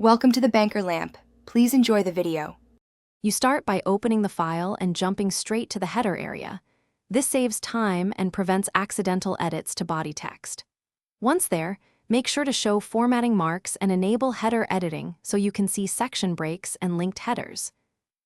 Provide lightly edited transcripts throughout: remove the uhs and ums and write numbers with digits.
Welcome to the Banker Lamp. Please enjoy the video. You start by opening the file and jumping straight to the header area. This saves time and prevents accidental edits to body text. Once there, make sure to show formatting marks and enable header editing so you can see section breaks and linked headers.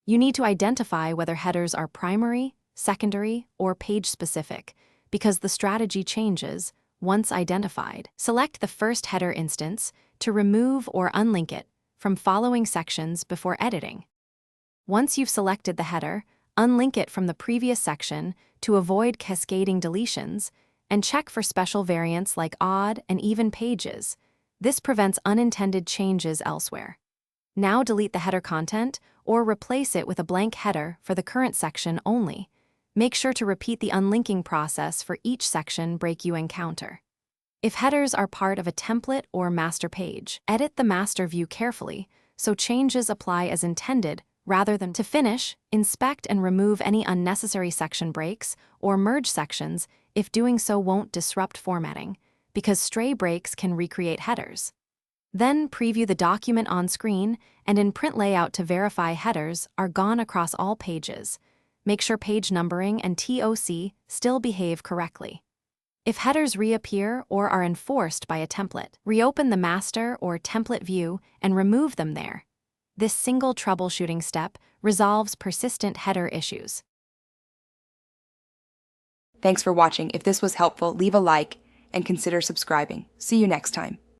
You need to identify whether headers are primary, secondary, or page-specific, because the strategy changes once identified. Select the first header instance to remove or unlink it from following sections before editing. Once you've selected the header, unlink it from the previous section to avoid cascading deletions, and check for special variants like odd and even pages. This prevents unintended changes elsewhere. Now delete the header content or replace it with a blank header for the current section only. Make sure to repeat the unlinking process for each section break you encounter. If headers are part of a template or master page, edit the master view carefully so changes apply as intended rather than to finish. Inspect and remove any unnecessary section breaks or merge sections if doing so won't disrupt formatting, because stray breaks can recreate headers. Then preview the document on screen and in print layout to verify headers are gone across all pages. Make sure page numbering and TOC still behave correctly. If headers reappear or are enforced by a template, reopen the master or template view and remove them there. This single troubleshooting step resolves persistent header issues. Thanks for watching. If this was helpful, leave a like and consider subscribing. See you next time.